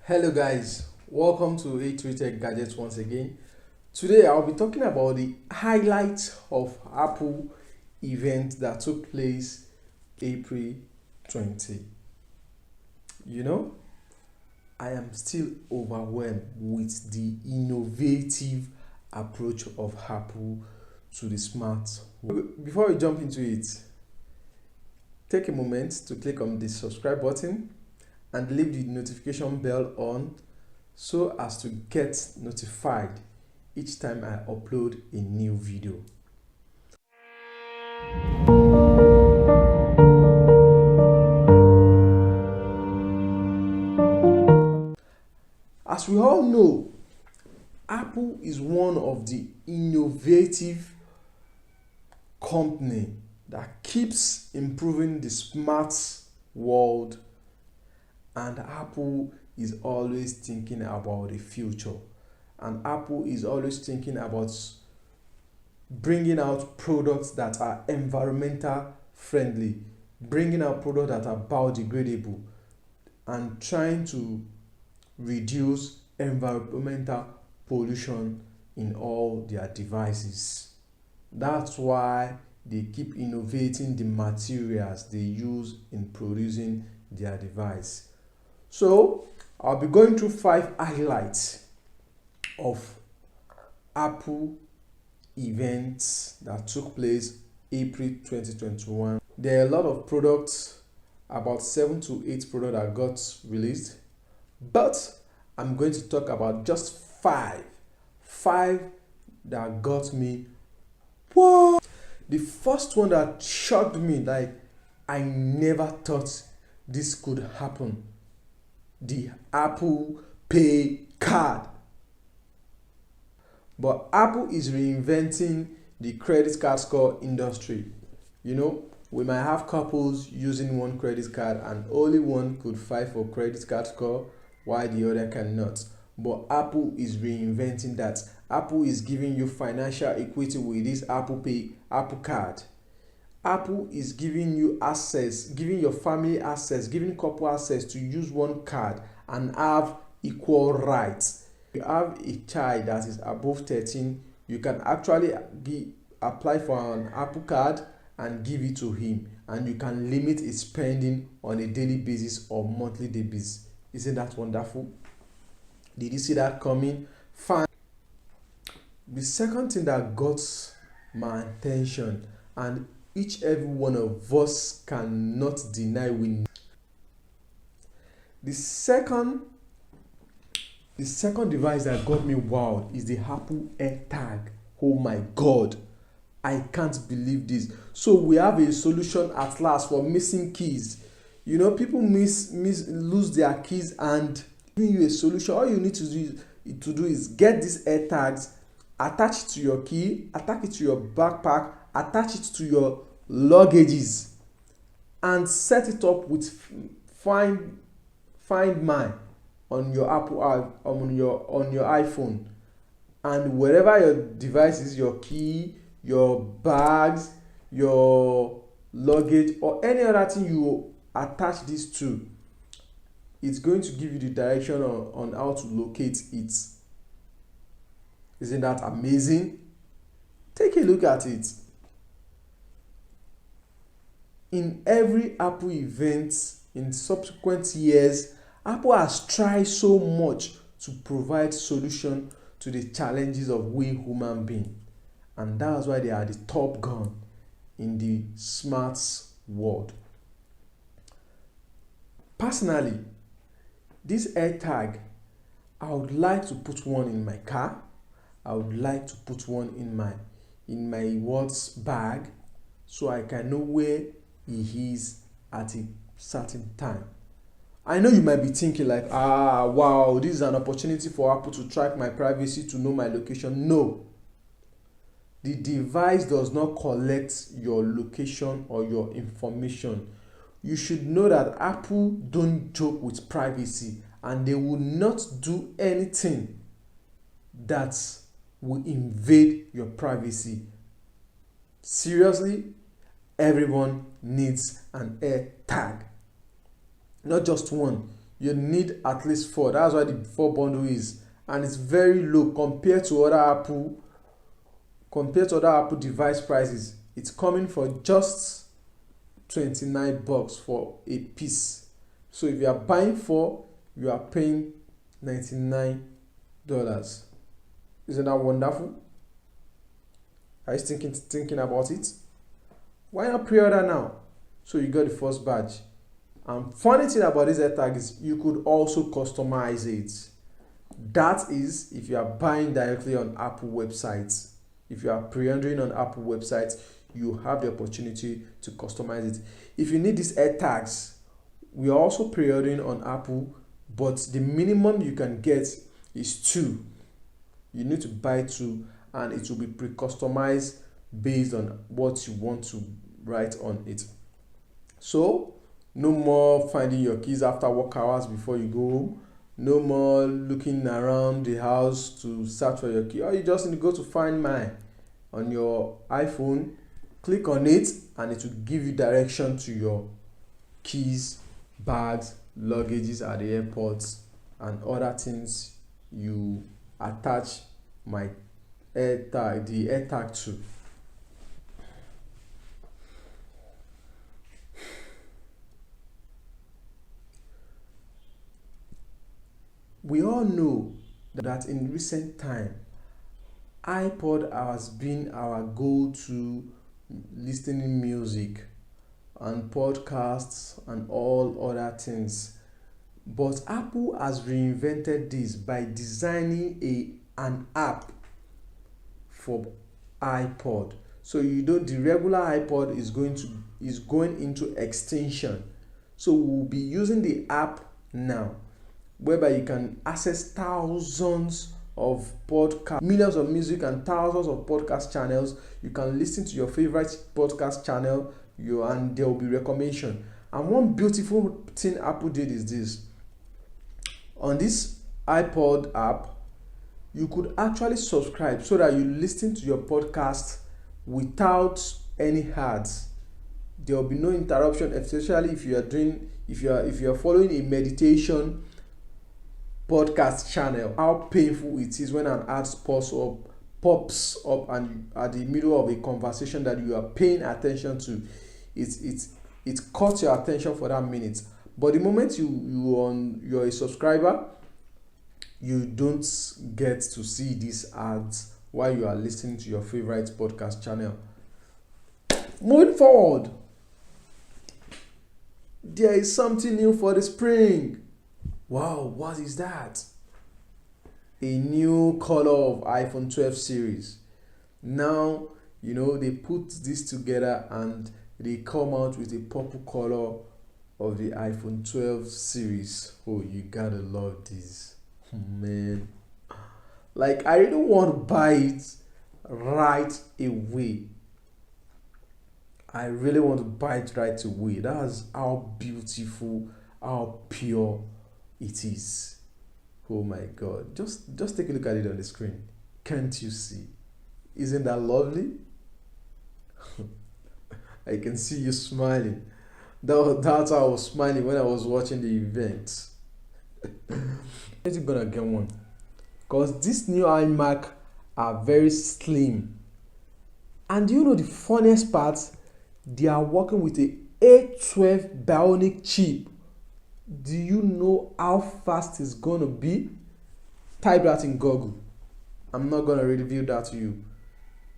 Hello guys, welcome to A3 Tech Gadgets once again. Today I'll be talking about the highlights of Apple event that took place April 20. You know, I am still overwhelmed with the innovative approach of Apple to the smart. Before we jump into it, take a moment to click on the subscribe button and leave the notification bell on so as to get notified each time I upload a new video. As we all know, Apple is one of the innovative company that keeps improving the smart world, and Apple is always thinking about the future, and Apple is always thinking about bringing out products that are environmental friendly, bringing out products that are biodegradable, and trying to reduce environmental pollution in all their devices. That's why they keep innovating the materials they use in producing their device. So I'll be going through 5 highlights of Apple events that took place April 2021. There are a lot of products, about 7 to 8 products that got released, but I'm going to talk about just 5 that got me what. The first one that shocked me, like I never thought this could happen: the Apple Pay card. But Apple is reinventing the credit card score industry. You know, we might have couples using one credit card and only one could file for credit card score while the other cannot. But Apple is reinventing that. Apple is giving you financial equity with this Apple Pay Apple card. Apple is giving you access, giving your family access, giving couple access to use one card and have equal rights. If you have a child that is above 13, you can actually apply for an Apple card and give it to him, and you can limit his spending on a daily basis or monthly basis. Isn't that wonderful? Did you see that coming? Fine. The second thing that got my attention, and every one of us cannot deny the second device that got me wowed is the Apple AirTag. Oh my god, I can't believe this. So we have a solution at last for missing keys. You know, people lose their keys, and giving you a solution. All you need to do is get these AirTags, attach it to your key, attach it to your backpack, attach it to your luggages, and set it up with Find My on your Apple on your iPhone, and wherever your device is, your key, your bags, your luggage, or any other thing you attach this to, it's going to give you the direction on how to locate it. Isn't that amazing? Take a look at it. In every Apple event in subsequent years, Apple has tried so much to provide solution to the challenges of we human beings, and that's why they are the top gun in the smart world. Personally, this AirTag, I would like to put one in my car. I would like to put one in my watch bag, so I can know where he is at a certain time. I know you might be thinking like, wow, this is an opportunity for Apple to track my privacy, to know my location. No, the device does not collect your location or your information. You should know that Apple don't joke with privacy, and they will not do anything that will invade your privacy. Seriously, everyone needs an AirTag. Not just one. you need at least four. That's why the four bundle is, and it's very low compared to other Apple device prices. It's coming for just $29 for a piece. So if you are buying four, you are paying $99. Isn't that wonderful? Are you thinking about it? Why not pre-order now? So you got the first badge. And funny thing about this AirTag is you could also customize it. That is if you are buying directly on Apple websites. If you are pre-ordering on Apple websites, you have the opportunity to customize it. If you need these AirTags, we are also pre-ordering on Apple, but the minimum you can get is two. You need to buy two, and it will be pre-customized based on what you want to write on it. So no more finding your keys after work hours before you go home. No more looking around the house to search for your key. Or you just need to go to Find My on your iPhone, click on it, and it will give you direction to your keys, bags, luggages at the airports, and other things you attach the AirTag to. We all know that in recent time, iPod has been our go-to listening music and podcasts and all other things. But Apple has reinvented this by designing an app for iPod. So the regular iPod is going into extinction. So we'll be using the app now, whereby you can access thousands of podcasts, millions of music, and thousands of podcast channels. You can listen to your favorite podcast channel, and there will be recommendation. And one beautiful thing Apple did is this: on this iPod app, you could actually subscribe so that you listen to your podcast without any ads. There will be no interruption, especially if you are following a meditation podcast channel. How painful it is when an ad pops up and at the middle of a conversation that you are paying attention to. It cuts your attention for that minute. But the moment you're a subscriber, you don't get to see these ads while you are listening to your favorite podcast channel. Moving forward, there is something new for the spring. Wow, what is that? A new color of iPhone 12 series. Now, they put this together and they come out with a purple color of the iPhone 12 series. Oh, you gotta love this. Man. Like, I really want to buy it right away. I really want to buy it right away. That's how beautiful, how pure it is. Oh my God. Just take a look at it on the screen. Can't you see? Isn't that lovely? I can see you smiling. That's how I was smiling when I was watching the event. Is it gonna get one? Because this new iMac are very slim. And do you know the funniest part? They are working with a A12 Bionic chip. Do you know how fast it's gonna be? Type that in Google. I'm not gonna reveal that to you.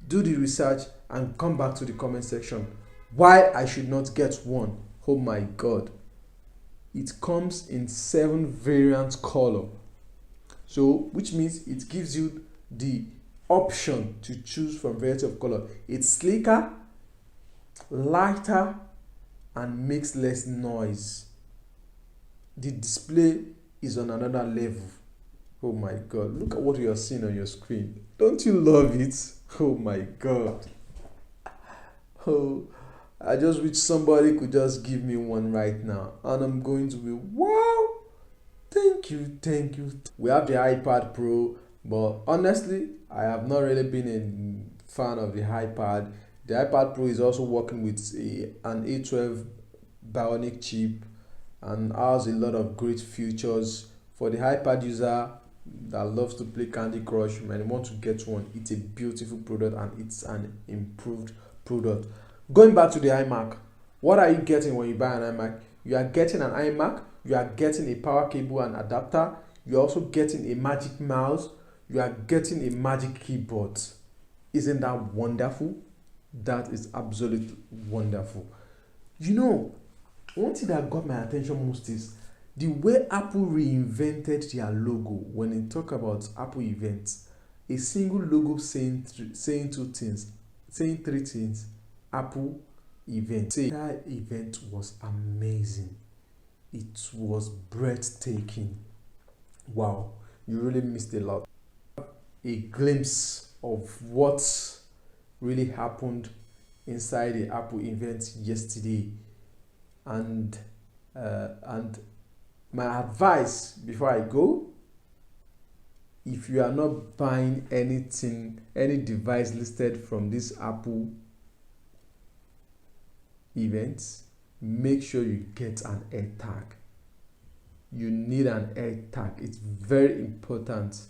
Do the research and come back to the comment section. Why I should not get one? Oh my God. It comes in 7 variant color. So, which means it gives you the option to choose from variety of color. It's sleeker, lighter, and makes less noise. The display is on another level. Oh my God, look at what you are seeing on your screen. Don't you love it? Oh my God. Oh, I just wish somebody could just give me one right now, and I'm going to be, wow, thank you. We have the iPad Pro, but honestly, I have not really been a fan of the iPad. The iPad Pro is also working with an A12 Bionic chip, and has a lot of great features. For the iPad user that loves to play Candy Crush and want to get one, it's a beautiful product and it's an improved product. Going back to the iMac, what are you getting when you buy an iMac? You are getting an iMac, you are getting a power cable and adapter, you're also getting a magic mouse, you are getting a magic keyboard. Isn't that wonderful? That is absolutely wonderful. You know, one thing that got my attention most is the way Apple reinvented their logo when they talk about Apple events. A single logo saying two things, saying three things. Apple event. That event was amazing. It was breathtaking. Wow, you really missed a lot. A glimpse of what really happened inside the Apple event yesterday, and my advice before I go: if you are not buying anything, any device listed from this Apple event, make sure you get an AirTag. You need an AirTag. It's very important.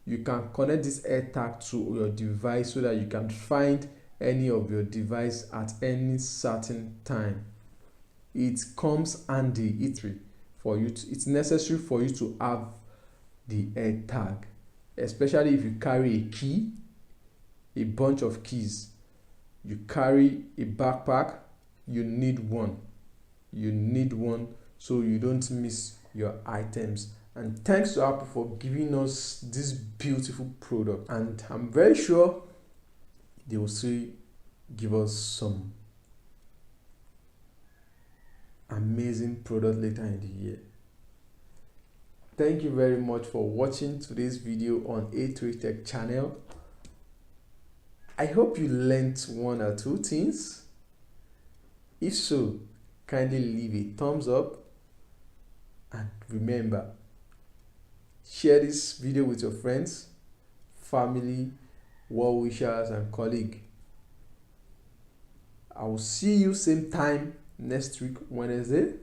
You can connect this AirTag to your device so that you can find any of your device at any certain time. It comes handy. It's necessary for you to have the AirTag, especially if you carry a key, a bunch of keys. You carry a backpack, you need one. You need one so you don't miss your items. And thanks to Apple for giving us this beautiful product, and I'm very sure they will still give us some amazing product later in the year. Thank you very much for watching today's video on A3 Tech channel. I hope you learned one or two things. If so, kindly leave a thumbs up, and remember, share this video with your friends, family, well wishers and colleagues. I will see you same time next week, Wednesday.